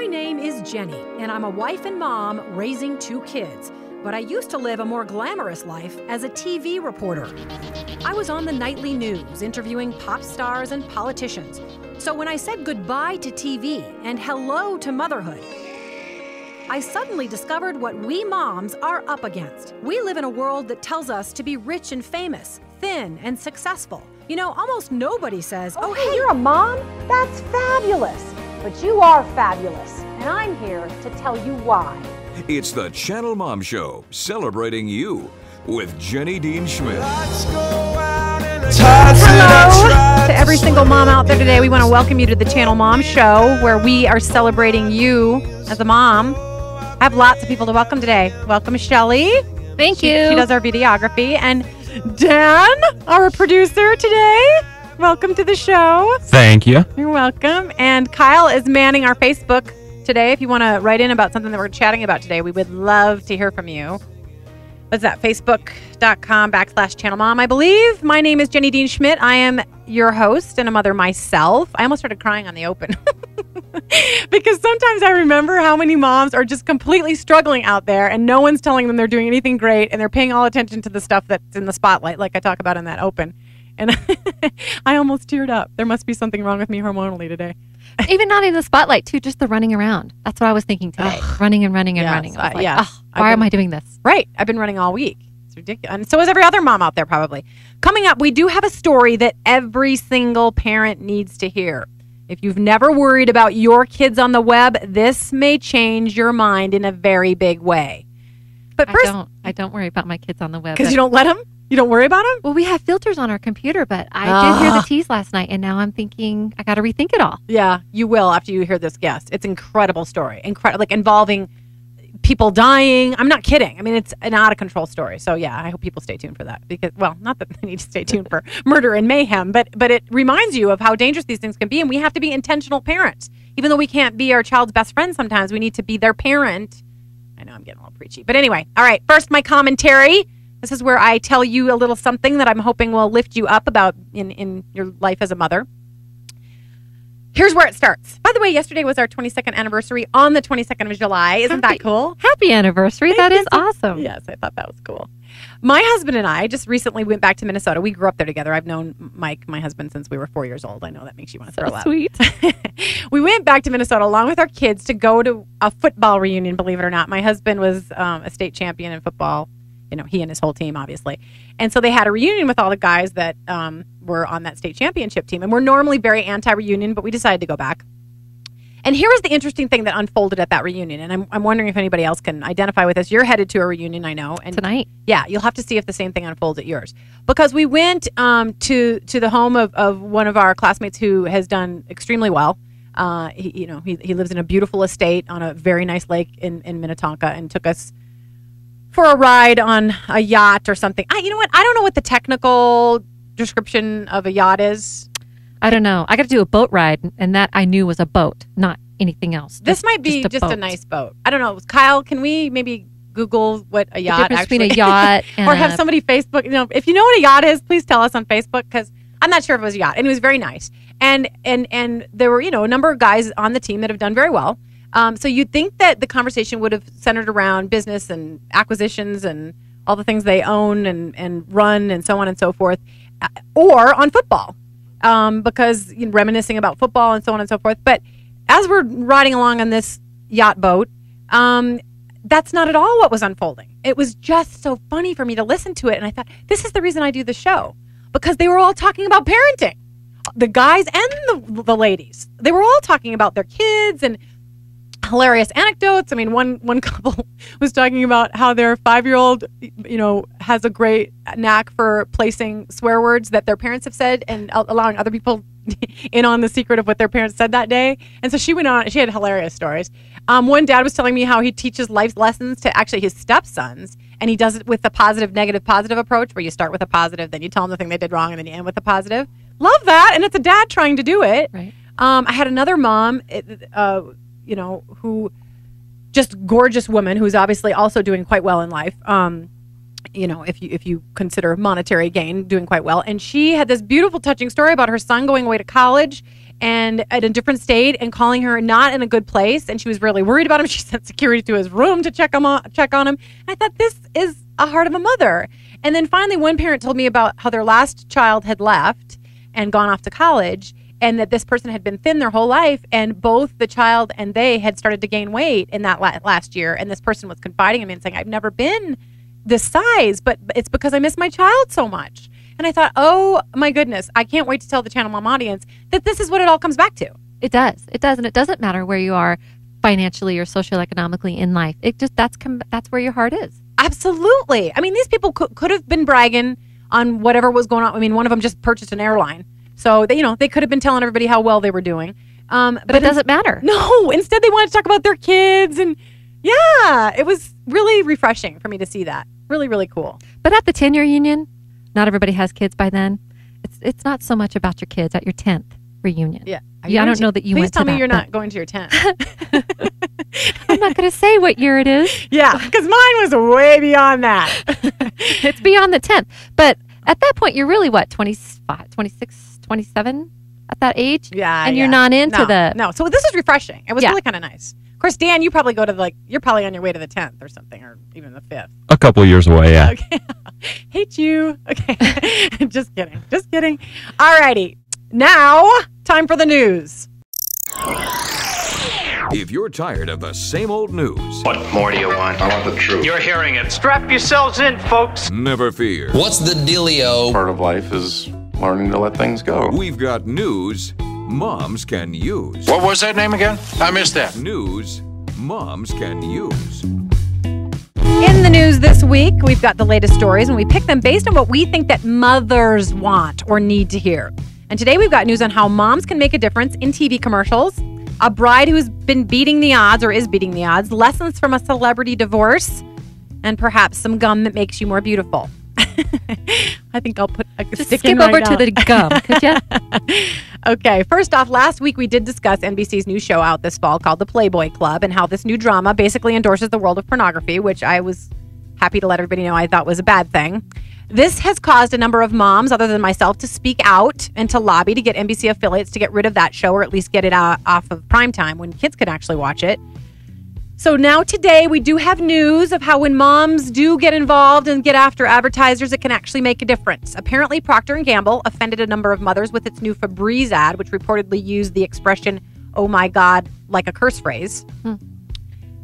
name is Jenny, and I'm a wife and mom raising 2 kids. But I used to live a more glamorous life as a TV reporter. I was on the nightly news interviewing pop stars and politicians. So when I said goodbye to TV and hello to motherhood, I suddenly discovered what we moms are up against. We live in a world that tells us to be rich and famous, thin and successful. You know, almost nobody says, oh, hey, you're a mom? That's fabulous. But you are fabulous, and I'm here to tell you why. It's the Channelmom Show, celebrating you with Jenny Dean Schmidt. Hello to every single mom out there today. We want to welcome you to the Channelmom Show, where we are celebrating you as a mom. I have lots of people to welcome today. Welcome, Shelly. Thank you. She does our videography. And Dan, our producer today. Welcome to the show. Thank you. You're welcome. And Kyle is manning our Facebook today. If you want to write in about something that we're chatting about today, we would love to hear from you. What's that? Facebook.com/Channelmom, I believe. My name is Jenny Dean Schmidt. I am your host and a mother myself. I almost started crying on the open because sometimes I remember how many moms are just completely struggling out there and no one's telling them they're doing anything great and they're paying all attention to the stuff that's in the spotlight, like I talk about in that open. And I almost teared up. There must be something wrong with me hormonally today. Even not in the spotlight, too, just the running around. That's what I was thinking today. Running and running and running. I was like, why am I doing this? Right. I've been running all week. It's ridiculous. And so is every other mom out there, probably. Coming up, we do have a story that every single parent needs to hear. If you've never worried about your kids on the web, this may change your mind in a very big way. But first, I don't worry about my kids on the web. Because you don't let them? You don't worry about them? Well, we have filters on our computer, but I did hear the tease last night, and now I'm thinking I got to rethink it all. Yeah, you will after you hear this guest. It's an incredible story, like involving people dying. I'm not kidding. I mean, it's an out of control story. So yeah, I hope people stay tuned for that because, well, not that they need to stay tuned for murder and mayhem, but it reminds you of how dangerous these things can be, and we have to be intentional parents. Even though we can't be our child's best friend sometimes, we need to be their parent. I know I'm getting a little preachy, but anyway. All right, first my commentary. This is where I tell you a little something that I'm hoping will lift you up about in your life as a mother. Here's where it starts. By the way, yesterday was our 22nd anniversary on the 22nd of July. Isn't that cool? Happy anniversary. That is awesome. Yes, I thought that was cool. My husband and I just recently went back to Minnesota. We grew up there together. I've known Mike, my husband, since we were 4 years old. I know that makes you want to throw up. Sweet. We went back to Minnesota along with our kids to go to a football reunion, believe it or not. My husband was a state champion in football. You know, he and his whole team, obviously. And so they had a reunion with all the guys that were on that state championship team. And we're normally very anti-reunion, but we decided to go back. And here was the interesting thing that unfolded at that reunion. And I'm wondering if anybody else can identify with this. You're headed to a reunion, I know. And tonight. Yeah, you'll have to see if the same thing unfolds at yours. Because we went to the home of one of our classmates who has done extremely well. He lives in a beautiful estate on a very nice lake in Minnetonka and took us for a ride on a yacht or something. You know what? I don't know what the technical description of a yacht is. I don't know. I got to do a boat ride, and that I knew was a boat, not anything else. This might be just a nice boat. I don't know. Kyle, can we maybe Google what a yacht actually is? Between a yacht and or have somebody Facebook. You know, if you know what a yacht is, please tell us on Facebook because I'm not sure if it was a yacht. And it was very nice. And there were, a number of guys on the team that have done very well. So you'd think that the conversation would have centered around business and acquisitions and all the things they own and run and so on and so forth, or on football, because reminiscing about football and so on and so forth. But as we're riding along on this yacht boat, that's not at all what was unfolding. It was just so funny for me to listen to it. And I thought, this is the reason I do the show, because they were all talking about parenting, the guys and the ladies. They were all talking about their kids and hilarious anecdotes. I mean, one couple was talking about how their 5-year-old, has a great knack for placing swear words that their parents have said and allowing other people in on the secret of what their parents said that day. And so she went on. She had hilarious stories. One dad was telling me how he teaches life lessons to actually his stepsons, and he does it with the positive, negative, positive approach, where you start with a positive, then you tell them the thing they did wrong, and then you end with a positive. Love that. And it's a dad trying to do it. Right. I had another mom, who just gorgeous woman who's obviously also doing quite well in life. If you consider monetary gain, doing quite well. And she had this beautiful, touching story about her son going away to college and at a different state and calling her not in a good place. And she was really worried about him. She sent security to his room to check on him. And I thought, this is a heart of a mother. And then finally, one parent told me about how their last child had left and gone off to college, and that this person had been thin their whole life, and both the child and they had started to gain weight in that last year. And this person was confiding in me and saying, I've never been this size, but it's because I miss my child so much. And I thought, oh my goodness, I can't wait to tell the Channel Mom audience that this is what it all comes back to. It does. It does. And it doesn't matter where you are financially or socioeconomically in life. It just, that's where your heart is. Absolutely. I mean, these people could have been bragging on whatever was going on. I mean, one of them just purchased an airline. So, they could have been telling everybody how well they were doing. But it doesn't matter. No, instead they wanted to talk about their kids. And yeah, it was really refreshing for me to see that. Really, really cool. But at the 10-year reunion, not everybody has kids by then. It's not so much about your kids at your 10th reunion. Yeah. I don't know that you went to that. Please tell me you're not going to your 10th. I'm not going to say what year it is. Yeah, because mine was way beyond that. It's beyond the 10th. But at that point, you're really, what, 25, 26, 27 at that age? Yeah. And you're not into No, so this is refreshing. It was really kind of nice. Of course, Dan, you probably go to you're probably on your way to the 10th or something, or even the 5th. A couple of years away, yeah. Okay. Hate you. Okay. Just kidding. All righty. Now, time for the news. If you're tired of the same old news, What more do you want? I want the truth. You're hearing it. Strap yourselves in, folks. never fear. What's the dealio? Part of life is learning to let things go. We've got news moms can use. What was that name again? I missed that. News moms can use. In the news this week, we've got the latest stories, and we pick them based on what we think that mothers want or need to hear. And today we've got news on how moms can make a difference in TV commercials, a bride who's been beating the odds or is beating the odds, lessons from a celebrity divorce, and perhaps some gum that makes you more beautiful. I think I'll put a stick in right now. Skip over to the gum, could you? Okay, first off, last week we did discuss NBC's new show out this fall called The Playboy Club, and how this new drama basically endorses the world of pornography, which I was happy to let everybody know I thought was a bad thing. This has caused a number of moms, other than myself, to speak out and to lobby to get NBC affiliates to get rid of that show, or at least get it off of primetime when kids could actually watch it. So now today we do have news of how when moms do get involved and get after advertisers, it can actually make a difference. Apparently, Procter & Gamble offended a number of mothers with its new Febreze ad, which reportedly used the expression, oh my God, like a curse phrase.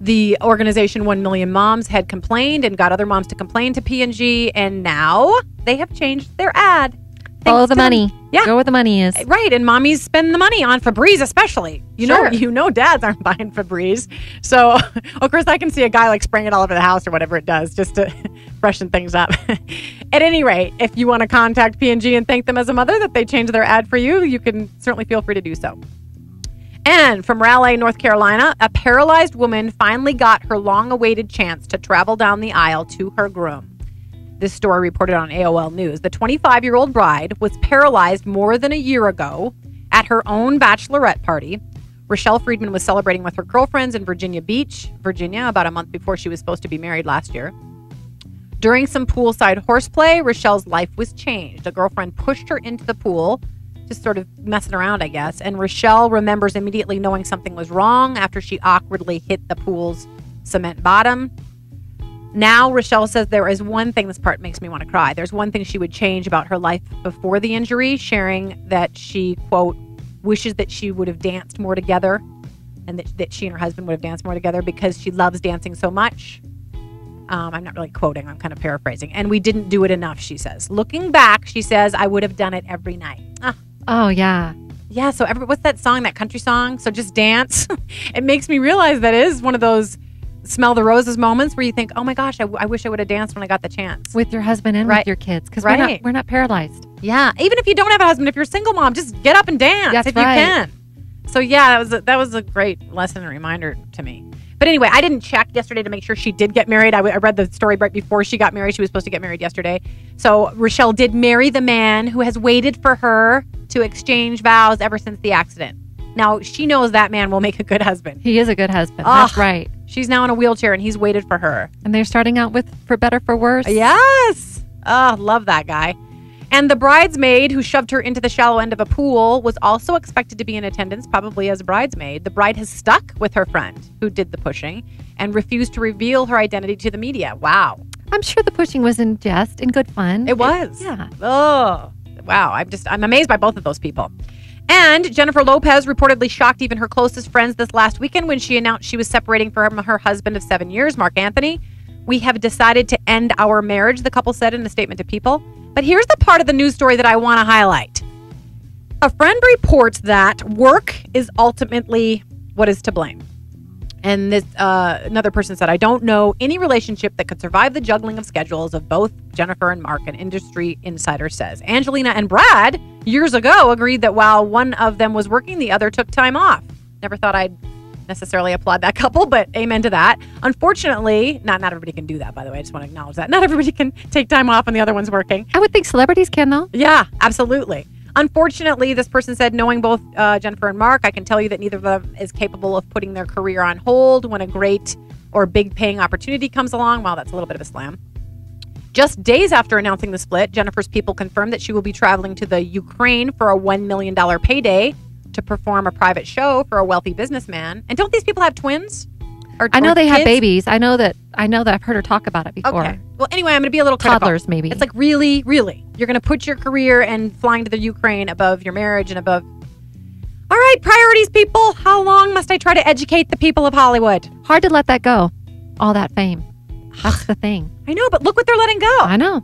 The organization 1 Million Moms had complained and got other moms to complain to P&G, and now they have changed their ad. Follow the money. Yeah. Go where the money is. Right, and mommies spend the money on Febreze especially. You know dads aren't buying Febreze. So, of course, I can see a guy spraying it all over the house or whatever it does just to freshen things up. At any rate, if you want to contact P&G and thank them as a mother that they changed their ad for you, you can certainly feel free to do so. And from Raleigh, North Carolina, a paralyzed woman finally got her long-awaited chance to travel down the aisle to her groom. This story reported on AOL News. The 25-year-old bride was paralyzed more than a year ago at her own bachelorette party. Rochelle Friedman was celebrating with her girlfriends in Virginia Beach, Virginia, about a month before she was supposed to be married last year. During some poolside horseplay, Rochelle's life was changed. A girlfriend pushed her into the pool, just sort of messing around, I guess. And Rochelle remembers immediately knowing something was wrong after she awkwardly hit the pool's cement bottom. Now, Rochelle says there is one thing, this part makes me want to cry. There's one thing she would change about her life before the injury, sharing that she, quote, wishes that she would have danced more together, and that she and her husband would have danced more together because she loves dancing so much. I'm not really quoting, I'm kind of paraphrasing. And we didn't do it enough, she says. Looking back, she says, I would have done it every night. Oh, yeah. Yeah, so what's that song, that country song? So Just Dance. It makes me realize that is one of those smell the roses moments where you think, oh my gosh, I wish I would have danced when I got the chance. With your husband and with your kids, because we're not paralyzed. Yeah, even if you don't have a husband, if you're a single mom, just get up and dance if you can. So yeah, that was a great lesson and reminder to me. But anyway, I didn't check yesterday to make sure she did get married. I read the story right before she got married. She was supposed to get married yesterday. So Rochelle did marry the man who has waited for her to exchange vows ever since the accident. Now, she knows that man will make a good husband. He is a good husband. That's right. She's now in a wheelchair, and he's waited for her. And they're starting out with For Better, For Worse. Yes. Oh, love that guy. And the bridesmaid who shoved her into the shallow end of a pool was also expected to be in attendance, probably as a bridesmaid. The bride has stuck with her friend who did the pushing and refused to reveal her identity to the media. Wow. I'm sure the pushing was in jest, in good fun. It was. Yeah. Oh, wow. I'm amazed by both of those people. And Jennifer Lopez reportedly shocked even her closest friends this last weekend when she announced she was separating from her husband of 7 years, Mark Anthony. We have decided to end our marriage, the couple said in a statement to People. But here's the part of the news story that I want to highlight. A friend reports that work is ultimately what is to blame. And this another person said, I don't know any relationship that could survive the juggling of schedules of both Jennifer and Mark, an industry insider says. Angelina and Brad, years ago, agreed that while one of them was working, the other took time off. Never thought I'd necessarily applaud that couple, but amen to that. Unfortunately, not everybody can do that, by the way. I just want to acknowledge that. Not everybody can take time off when the other one's working. I would think celebrities can, though. Yeah, absolutely. Unfortunately, this person said, knowing both Jennifer and Mark, I can tell you that neither of them is capable of putting their career on hold when a great or big paying opportunity comes along. Wow, that's a little bit of a slam. Just days after announcing the split, Jennifer's people confirmed that she will be traveling to the Ukraine for a $1 million payday to perform a private show for a wealthy businessman. And don't these people have twins? I know they have babies. I know that I've heard her talk about it before. Okay. Well, anyway, I'm going to be a little critical. Toddlers, maybe. It's like, really? You're going to put your career and flying to the Ukraine above your marriage and above... All right, priorities, people. How long must I try to educate the people of Hollywood? Hard to let that go. All that fame. That's the thing. I know, but look what they're letting go. I know.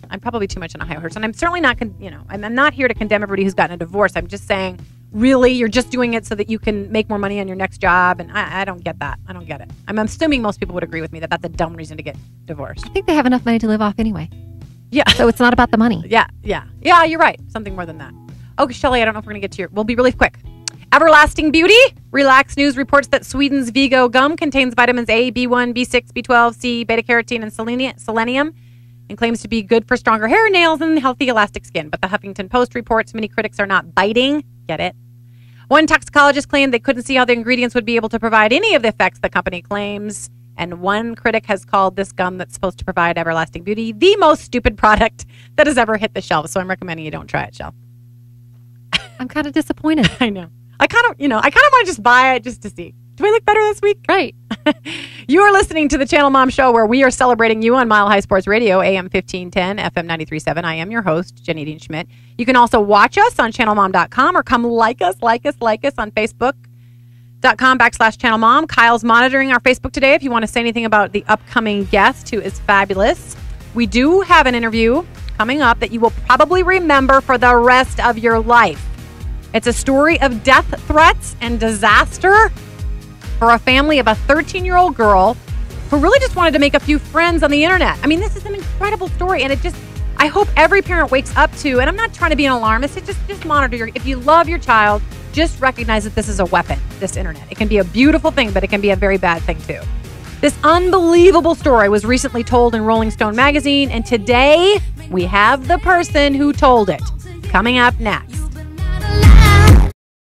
I'm probably too much on a high horse, and I'm certainly not, I'm not here to condemn everybody who's gotten a divorce. I'm just saying, really, you're just doing it so that you can make more money on your next job, and I don't get that. I don't get it. I'm assuming most people would agree with me that that's a dumb reason to get divorced. I think they have enough money to live off anyway. Yeah. So it's not about the money. Yeah, you're right. Something more than that. Okay, Shelley, I don't know if we're going to get to your... We'll be really quick. Everlasting Beauty. Relax News reports that Sweden's Vigo gum contains vitamins A, B1, B6, B12, C, beta-carotene, and selenium, and claims to be good for stronger hair, nails, and healthy elastic skin. But the Huffington Post reports many critics are not biting. Get it? One toxicologist claimed they couldn't see how the ingredients would be able to provide any of the effects the company claims. And one critic has called this gum that's supposed to provide everlasting beauty the most stupid product that has ever hit the shelf. So I'm recommending you don't try it, Shell. I'm kind of disappointed. I know. I kind of want to just buy it just to see. Do I look better this week? Right. You are listening to the Channel Mom Show, where we are celebrating you on Mile High Sports Radio, AM 1510, FM 93.7. I am your host, Jenny Dean Schmidt. You can also watch us on channelmom.com or come like us on Facebook.com/channelmom. Kyle's monitoring our Facebook today if you want to say anything about the upcoming guest, who is fabulous. We do have an interview coming up that you will probably remember for the rest of your life. It's a story of death threats and disaster for a family of a 13-year-old girl who really just wanted to make a few friends on the internet. I mean, this is an incredible story, and I hope every parent wakes up to, and I'm not trying to be an alarmist, just monitor if you love your child, just recognize that this is a weapon, this internet. It can be a beautiful thing, but it can be a very bad thing too. This unbelievable story was recently told in Rolling Stone magazine, and today we have the person who told it. Coming up next.